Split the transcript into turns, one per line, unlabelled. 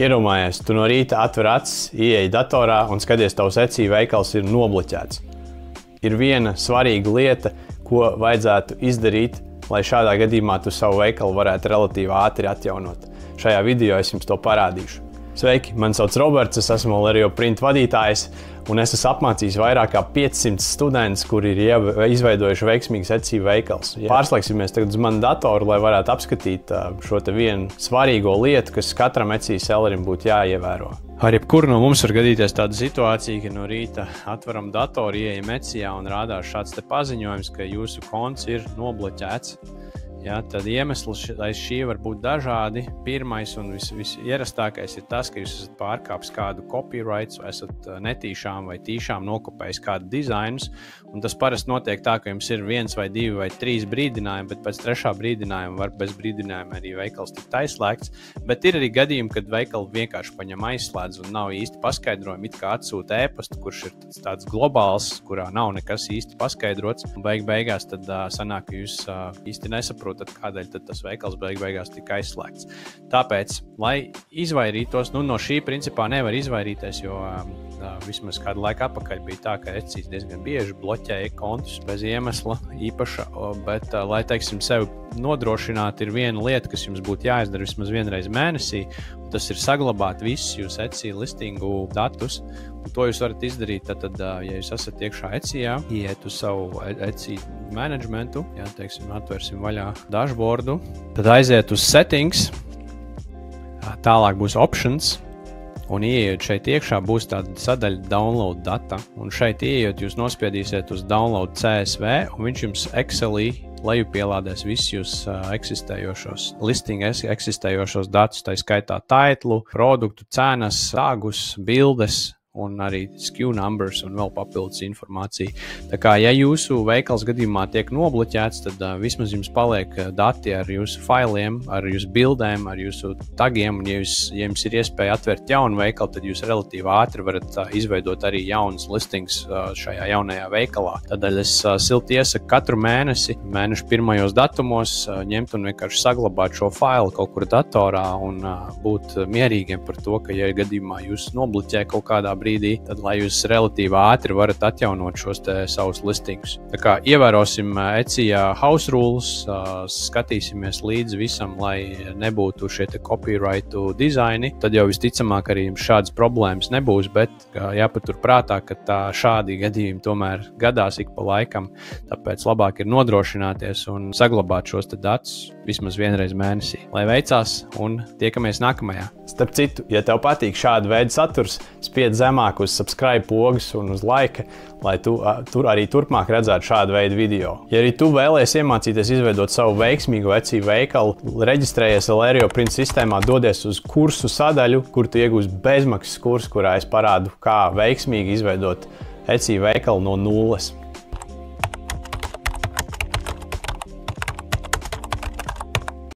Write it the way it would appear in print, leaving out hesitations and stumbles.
Iedomājies, tu no rīta atver acis, ieej datorā un skaties, tavs Etsy veikals ir nobloķēts. Ir viena svarīga lieta, ko vajadzētu izdarīt, lai šādā gadījumā tu savu veikalu varētu relatīvi ātri atjaunot. Šajā video es jums to parādīšu. Sveiki, mani sauc Roberts, es esmu Valerio Print vadītājs un es esmu apmācījis vairāk kā 500 studentus, kuri ir jau izveidojuši veiksmīgus Etsy veikals. Pārslēgsimies tagad uz manu datoru, lai varētu apskatīt šo te vienu svarīgo lietu, kas katram Etsy sellerim būtu jāievēro. Ar jebkuru no mums var gadīties tāda situācija, ka no rīta atveram datoru, ieejam Etsyjā un rādās šāds te paziņojums, ka jūsu konts ir nobloķēts. Ja, tad iemesls aiz šī var būt dažādi. Pirmais un visierastākais ir tas, ka jūs esat pārkāpis kādu copyrights, vai esat netīšām vai tīšām nokopējis kādu dizainus. Un tas parasti notiek tā, ka jums ir 1 vai 2 vai 3 brīdinājumi, bet pēc 3. brīdinājuma var bez brīdinājuma arī veikals tikt aizslēgts. Bet ir arī gadījumi, kad veikali vienkārši paņem aizslēdz un nav īsti paskaidrojumi, it kā atsūta e-pastu, kurš ir tāds globāls, kurā nav nekas īsti paskaidrots. Un beigās tad sanāk, ka jūs īsti nesaprotat, kādēļ tad tas veikals beigās tika aizslēgts. Tāpēc, lai izvairītos, no šī principā nevar izvairīties, jo vismaz kādu laiku atpakaļ bija tā, ka Etsy diezgan bieži bloķēja kontus bez iemesla īpaša, bet, lai, teiksim, sev nodrošināt, ir viena lieta, kas jums būtu jāizdara vismaz vienreiz mēnesī, un tas ir saglabāt visus jūsu Etsy listingu datus. Un to jūs varat izdarīt, tad, ja jūs esat iekšā Etsyjā, iet uz savu Etsy managementu, ja, teiksim, atversim vaļā dashboardu, tad aiziet uz settings, tālāk būs options, un ieejot šeit iekšā būs tāda sadaļa download data, un šeit ieejot jūs nospiedīsiet uz download CSV, un viņš jums Excelī lejupielādēs visus jūs eksistējošos listingas, eksistējošos datus, tā skaitā titlu, produktu, cenas, tagus, bildes, un arī SKU numbers un vēl papildus informācija. Tā kā, ja jūsu veikals gadījumā tiek nobloķēts, tad vismaz jums paliek dati ar jūsu failiem, ar jūsu bildēm, ar jūsu tagiem, un ja jums ir iespēja atvērt jaunu veikalu, tad jūs relatīvi ātri varat izveidot arī jaunas listings šajā jaunajā veikalā. Tādēļ es silti iesaku katru mēnešu pirmajos datumos ņemt un vienkārši saglabāt šo failu kaut kur datorā un būt mierīgiem par to, ka, ja gadījumā jūs nobloķē kaut kādā brīdī, tad lai jūs relatīvi ātri varat atjaunot šos te savus listingus. Tā kā ievērosim Etsyjā house rules, skatīsimies līdzi visam, lai nebūtu šie te copyrightu dizaini, tad jau visticamāk arī jums šādas problēmas nebūs, bet jāpatur prātā, ka šādi gadījumi tomēr gadās ik pa laikam, tāpēc labāk ir nodrošināties un saglabāt šos te datus vismaz vienreiz mēnesī. Lai veicās un tiekamies nākamajā. Starp citu, ja tev patīk šāda veida saturs, spied zemāk uz subscribe pogas un uz like, lai tu arī turpmāk redzētu šādu veidu video. Ja arī tu vēlies iemācīties izveidot savu veiksmīgo Etsy veikalu, reģistrējies Valerio Print sistēmā, dodies uz kursu sadaļu, kur tu iegūsi bezmaksas kursu, kurā es parādu, kā veiksmīgi izveidot Etsy veikalu no nulles.